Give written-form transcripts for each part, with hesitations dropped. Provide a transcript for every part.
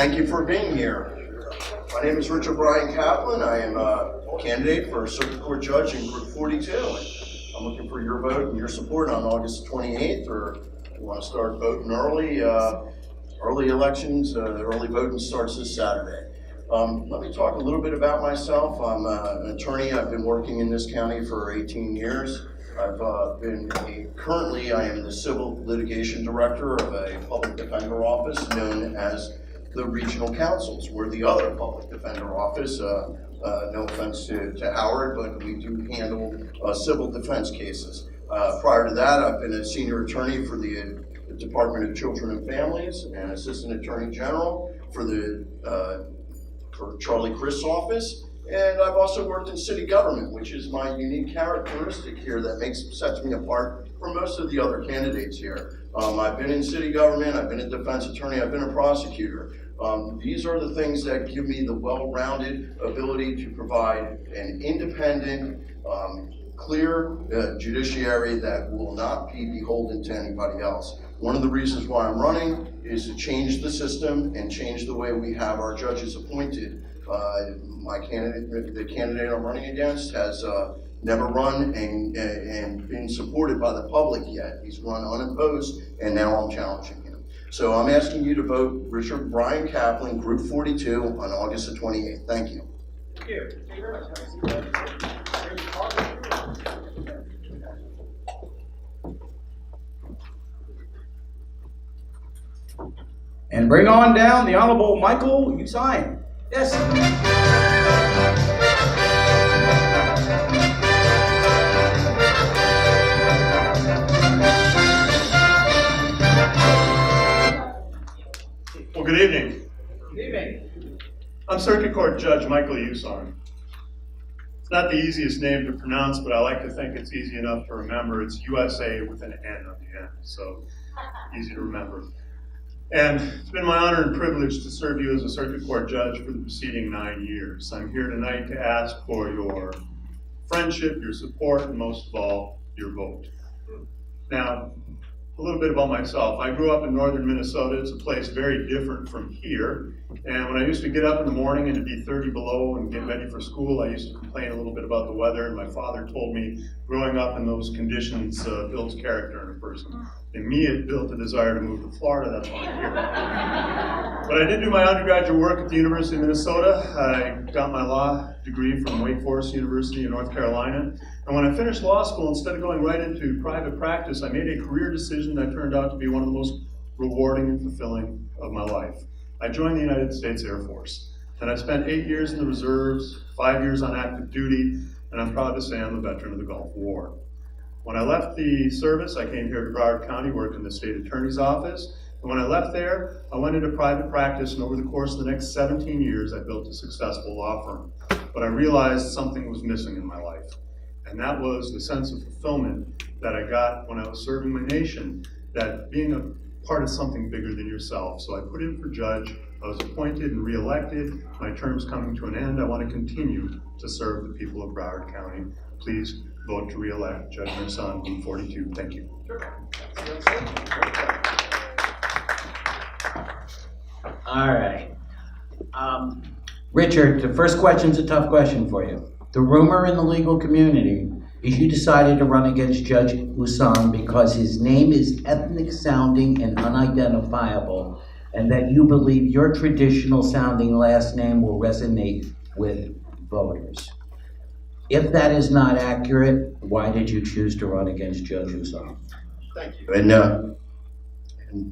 Thank you for being here. My name is Richard Brian Kaplan. I am a candidate for Circuit Court Judge in Group 42. I'm looking for your vote and your support on August 28th, or if you want to start voting early. Early elections, early voting starts this Saturday. Let me talk a little bit about myself. I'm an attorney. I've been working in this county for 18 years. Currently I am the Civil Litigation Director of a public defender office known as the Regional Councils. We're the other public defender office. No offense to Howard, but we do handle civil defense cases. Prior to that, I've been a senior attorney for the Department of Children and Families and Assistant Attorney General for Charlie Crist's office. And I've also worked in city government, which is my unique characteristic here that sets me apart from most of the other candidates here. I've been in city government, I've been a defense attorney, I've been a prosecutor. These are the things that give me the well-rounded ability to provide an independent, clear judiciary that will not be beholden to anybody else. One of the reasons why I'm running is to change the system and change the way we have our judges appointed. The candidate I'm running against has never run and been supported by the public yet. He's run unopposed, and now I'm challenging him. So I'm asking you to vote Richard Brian Kaplan, Group 42, on August the 28th. Thank you. Thank you. Thank you very much. And bring on down the Honorable Michael Usain. Yes. Well, good evening. Good evening. I'm Circuit Court Judge Michael Usain. It's not the easiest name to pronounce, but I like to think it's easy enough to remember. It's USA with an N on the end, so easy to remember. And it's been my honor and privilege to serve you as a Circuit Court Judge for the preceding 9 years. I'm here tonight to ask for your friendship, your support, and most of all, your vote. Now, a little bit about myself. I grew up in northern Minnesota. It's a place very different from here. And when I used to get up in the morning and it'd be 30 below and get ready for school, I used to complain a little bit about the weather. And my father told me growing up in those conditions builds character in a person. In me, it built a desire to move to Florida. That's why I'm here. But I did do my undergraduate work at the University of Minnesota. I got my law degree from Wake Forest University in North Carolina. And when I finished law school, instead of going right into private practice, I made a career decision that turned out to be one of the most rewarding and fulfilling of my life. I joined the United States Air Force. And I spent 8 years in the reserves, 5 years on active duty, and I'm proud to say I'm a veteran of the Gulf War. When I left the service, I came here to Broward County, worked in the state attorney's office. And when I left there, I went into private practice, and over the course of the next 17 years, I built a successful law firm. But I realized something was missing in my life, and that was the sense of fulfillment that I got when I was serving my nation, that being a part of something bigger than yourself. So I put in for judge, I was appointed and reelected. My term's coming to an end. I want to continue to serve the people of Broward County. Please vote to reelect Judge Usain, Group 42. Thank you. All right. Richard, the first question's a tough question for you. The rumor in the legal community is you decided to run against Judge Usain because his name is ethnic sounding and unidentifiable, and that you believe your traditional sounding last name will resonate with voters. If that is not accurate, why did you choose to run against Judge Usain? Thank you. And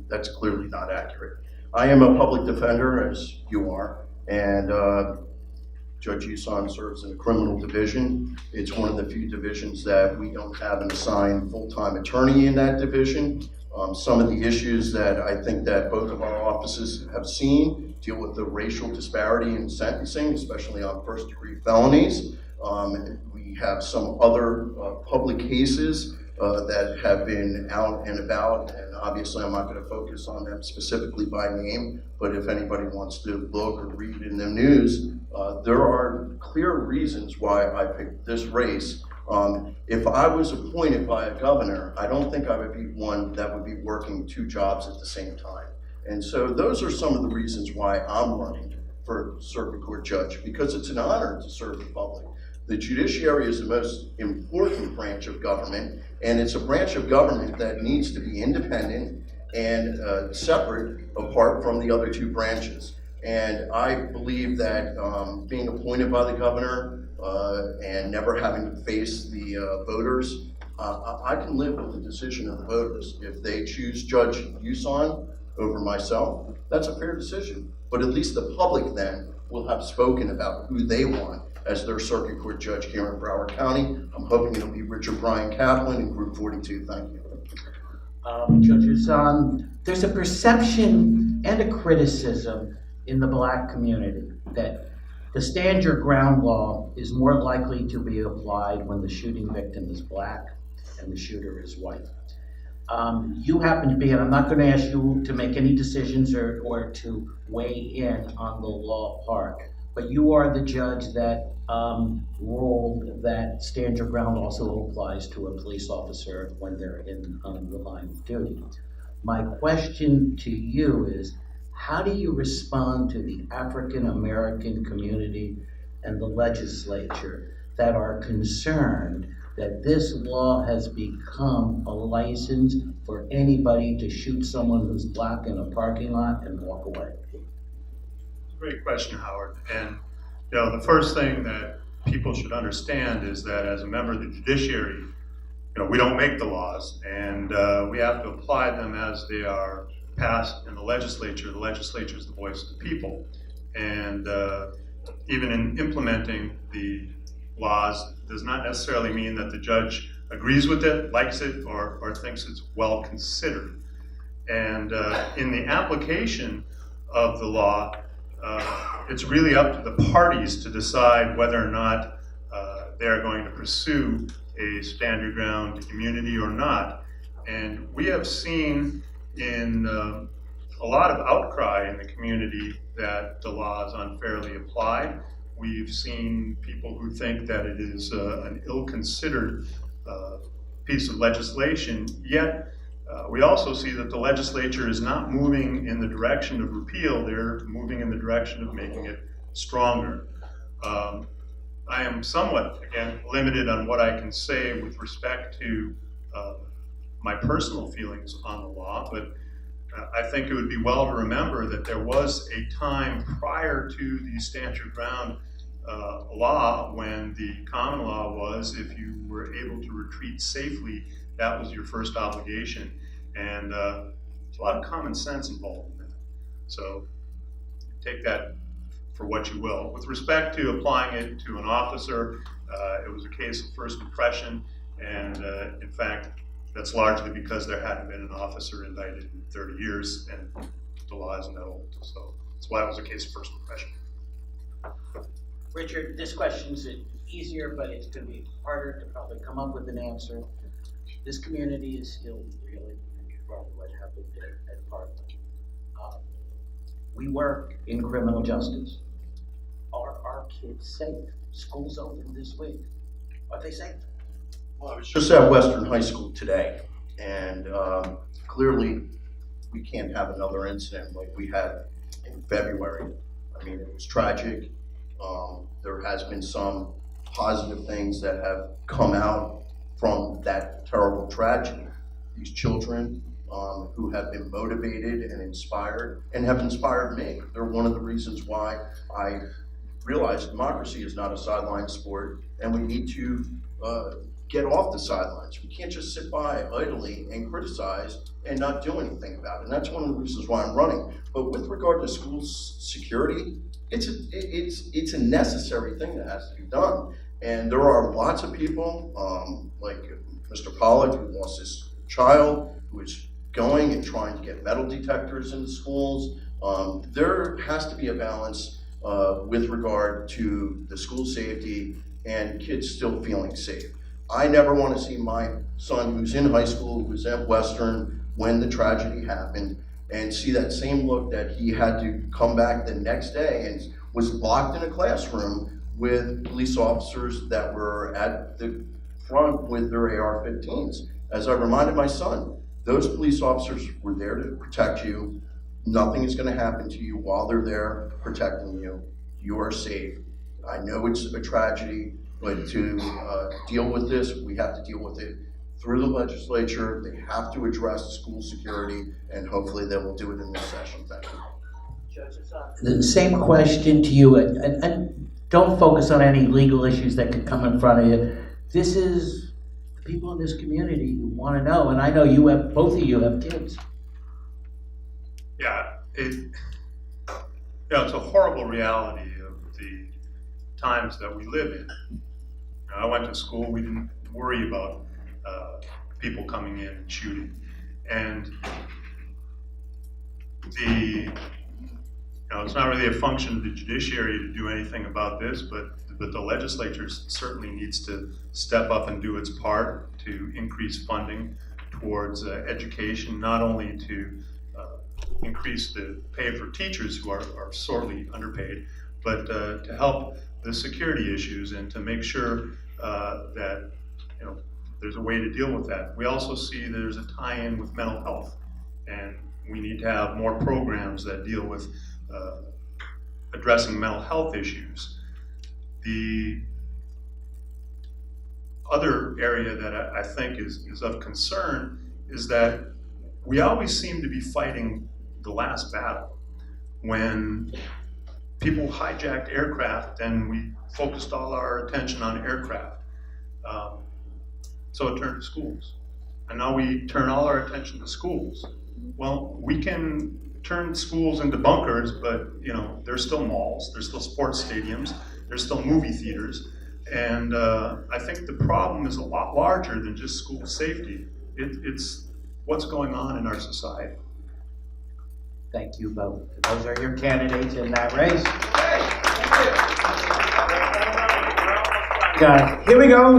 that's clearly not accurate. I am a public defender, as you are, and Judge Usain serves in the criminal division. It's one of the few divisions that we don't have an assigned full-time attorney in that division. Some of the issues that I think that both of our offices have seen deal with the racial disparity in sentencing, especially on first-degree felonies. We have some other public cases that have been out and about, and obviously I'm not going to focus on them specifically by name, but if anybody wants to look or read in the news, there are clear reasons why I picked this race. If I was appointed by a governor, I don't think I would be one that would be working two jobs at the same time. And so those are some of the reasons why I'm running for circuit court judge, because it's an honor to serve the public. The judiciary is the most important branch of government, and it's a branch of government that needs to be independent and separate apart from the other two branches. And I believe that being appointed by the governor and never having to face the voters, I can live with the decision of the voters. If they choose Judge Uson over myself, that's a fair decision. But at least the public then will have spoken about who they want as their circuit court judge here in Broward County. I'm hoping it'll be Richard Brian Kaplan in Group 42. Thank you. Judge Usan, there's a perception and a criticism in the black community that the stand your ground law is more likely to be applied when the shooting victim is black and the shooter is white. You happen to be, and I'm not going to ask you to make any decisions or to weigh in on the law part, but you are the judge that ruled that stand your ground also applies to a police officer when they're in the line of duty. My question to you is, how do you respond to the African American community and the legislature that are concerned that this law has become a license for anybody to shoot someone who's black in a parking lot and walk away? Great question, Howard. And the first thing that people should understand is that as a member of the judiciary, we don't make the laws, and we have to apply them as they are passed in the legislature. The legislature is the voice of the people. And even in implementing the laws does not necessarily mean that the judge agrees with it, likes it, or thinks it's well considered. And in the application of the law, it's really up to the parties to decide whether or not they're going to pursue a stand your ground immunity or not. And we have seen in a lot of outcry in the community that the law is unfairly applied. We've seen people who think that it is an ill-considered piece of legislation, yet we also see that the legislature is not moving in the direction of repeal, they're moving in the direction of making it stronger. I am somewhat, again, limited on what I can say with respect to my personal feelings on the law, but I think it would be well to remember that there was a time prior to the stand your ground law when the common law was if you were able to retreat safely, that was your first obligation. And there's a lot of common sense involved in that. So take that for what you will. With respect to applying it to an officer, it was a case of first impression, and in fact, that's largely because there hadn't been an officer indicted in 30 years, and the law isn't that old. So that's why it was a case of first impression. Richard, this question's easier, but it's going to be harder to probably come up with an answer. This community is still really from what happened at Parkland. We work in criminal justice. Are our kids safe? School's open this week. Are they safe? Well, I was just at Western High School today, and clearly we can't have another incident like we had in February. I mean, it was tragic. There has been some positive things that have come out from that terrible tragedy. These children who have been motivated and inspired, and have inspired me. They're one of the reasons why I realized democracy is not a sideline sport, and we need to get off the sidelines. We can't just sit by idly and criticize and not do anything about it. And that's one of the reasons why I'm running. But with regard to school security, it's a necessary thing that has to be done. And there are lots of people, like Mr. Pollack, who lost his child, who is going and trying to get metal detectors in the schools. There has to be a balance with regard to the school safety and kids still feeling safe. I never want to see my son, who's in high school, who was at Western when the tragedy happened, and see that same look that he had to come back the next day and was locked in a classroom with police officers that were at the front with their AR-15s. As I reminded my son, those police officers were there to protect you. Nothing is gonna happen to you while they're there protecting you. You are safe. I know it's a tragedy, but to deal with this, we have to deal with it through the legislature. They have to address school security, and hopefully they will do it in this session. Thank you. Judge Hassan. The same question to you, and don't focus on any legal issues that could come in front of you. This is the people in this community who want to know, and I know you have, both of you have kids. Yeah, it's a horrible reality of the times that we live in. I went to school, we didn't worry about people coming in and shooting. And it's not really a function of the judiciary to do anything about this, but the legislature certainly needs to step up and do its part to increase funding towards education, not only to increase the pay for teachers who are sorely underpaid, but to help the security issues and to make sure that there's a way to deal with that. We also see there's a tie-in with mental health, and we need to have more programs that deal with addressing mental health issues. The other area that I think is of concern is that we always seem to be fighting the last battle. When people hijacked aircraft, and we focused all our attention on aircraft. So it turned to schools. And now we turn all our attention to schools. Well, we can turn schools into bunkers, but there's still malls, there's still sports stadiums, there's still movie theaters. And I think the problem is a lot larger than just school safety. It's what's going on in our society. Thank you both. Those are your candidates in that race. Hey, thank you. Here we go.